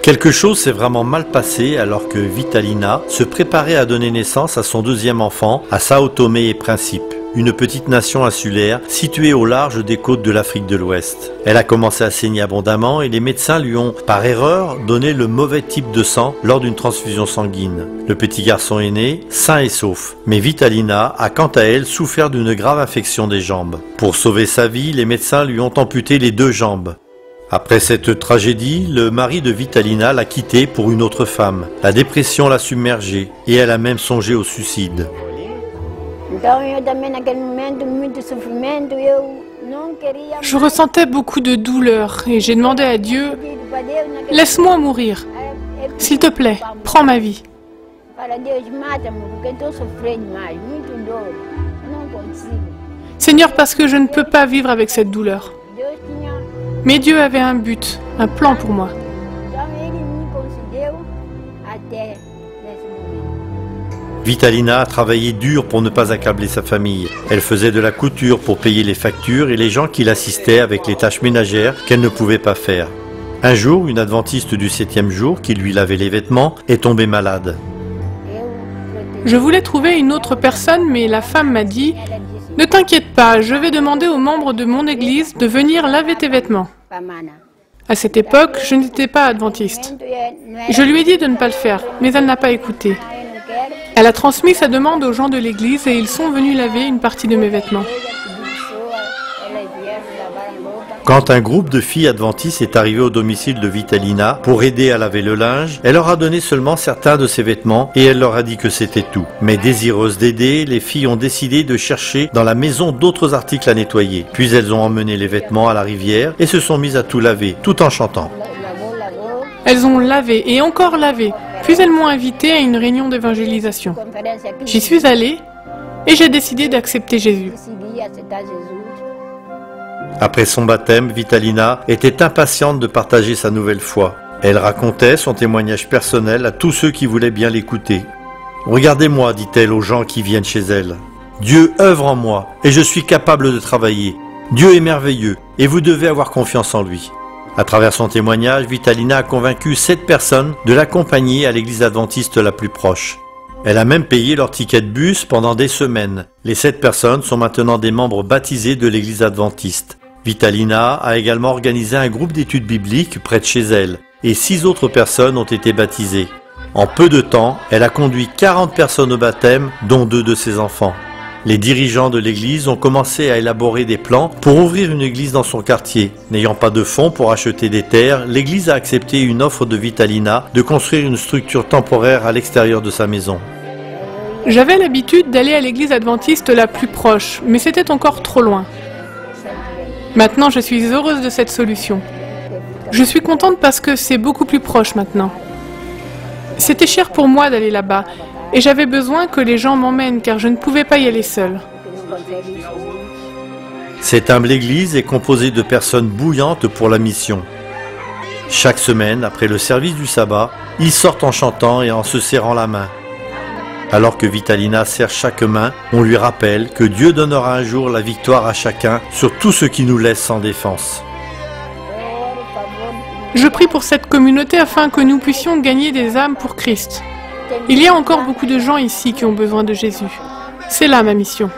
Quelque chose s'est vraiment mal passé alors que Vitalina se préparait à donner naissance à son deuxième enfant à Sao Tomé et Principe, une petite nation insulaire située au large des côtes de l'Afrique de l'Ouest. Elle a commencé à saigner abondamment et les médecins lui ont, par erreur, donné le mauvais type de sang lors d'une transfusion sanguine. Le petit garçon est né, sain et sauf, mais Vitalina a quant à elle souffert d'une grave infection des jambes. Pour sauver sa vie, les médecins lui ont amputé les 2 jambes. Après cette tragédie, le mari de Vitalina l'a quittée pour une autre femme. La dépression l'a submergée et elle a même songé au suicide. Je ressentais beaucoup de douleur et j'ai demandé à Dieu, « Laisse-moi mourir. S'il te plaît, prends ma vie. » Seigneur, parce que je ne peux pas vivre avec cette douleur. Mais Dieu avait un but, un plan pour moi. Vitalina a travaillé dur pour ne pas accabler sa famille. Elle faisait de la couture pour payer les factures et les gens qui l'assistaient avec les tâches ménagères qu'elle ne pouvait pas faire. Un jour, une adventiste du 7e jour, qui lui lavait les vêtements, est tombée malade. Je voulais trouver une autre personne, mais la femme m'a dit « Ne t'inquiète pas, je vais demander aux membres de mon église de venir laver tes vêtements. » À cette époque, je n'étais pas adventiste. Je lui ai dit de ne pas le faire, mais elle n'a pas écouté. Elle a transmis sa demande aux gens de l'église et ils sont venus laver une partie de mes vêtements. Quand un groupe de filles adventistes est arrivé au domicile de Vitalina pour aider à laver le linge, elle leur a donné seulement certains de ses vêtements et elle leur a dit que c'était tout. Mais désireuses d'aider, les filles ont décidé de chercher dans la maison d'autres articles à nettoyer. Puis elles ont emmené les vêtements à la rivière et se sont mises à tout laver, tout en chantant. Elles ont lavé et encore lavé, puis elles m'ont invitée à une réunion d'évangélisation. J'y suis allée et j'ai décidé d'accepter Jésus. Après son baptême, Vitalina était impatiente de partager sa nouvelle foi. Elle racontait son témoignage personnel à tous ceux qui voulaient bien l'écouter. « Regardez-moi, dit-elle aux gens qui viennent chez elle. Dieu œuvre en moi et je suis capable de travailler. Dieu est merveilleux et vous devez avoir confiance en lui. » À travers son témoignage, Vitalina a convaincu 7 personnes de l'accompagner à l'église adventiste la plus proche. Elle a même payé leur ticket de bus pendant des semaines. Les 7 personnes sont maintenant des membres baptisés de l'église adventiste. Vitalina a également organisé un groupe d'études bibliques près de chez elle et 6 autres personnes ont été baptisées. En peu de temps, elle a conduit 40 personnes au baptême, dont 2 de ses enfants. Les dirigeants de l'église ont commencé à élaborer des plans pour ouvrir une église dans son quartier. N'ayant pas de fonds pour acheter des terres, l'église a accepté une offre de Vitalina de construire une structure temporaire à l'extérieur de sa maison. J'avais l'habitude d'aller à l'église adventiste la plus proche, mais c'était encore trop loin. Maintenant, je suis heureuse de cette solution. Je suis contente parce que c'est beaucoup plus proche maintenant. C'était cher pour moi d'aller là-bas, et j'avais besoin que les gens m'emmènent car je ne pouvais pas y aller seule. Cette humble église est composée de personnes bouillantes pour la mission. Chaque semaine, après le service du sabbat, ils sortent en chantant et en se serrant la main. Alors que Vitalina serre chaque main, on lui rappelle que Dieu donnera un jour la victoire à chacun sur tout ce qui nous laisse sans défense. Je prie pour cette communauté afin que nous puissions gagner des âmes pour Christ. Il y a encore beaucoup de gens ici qui ont besoin de Jésus. C'est là ma mission.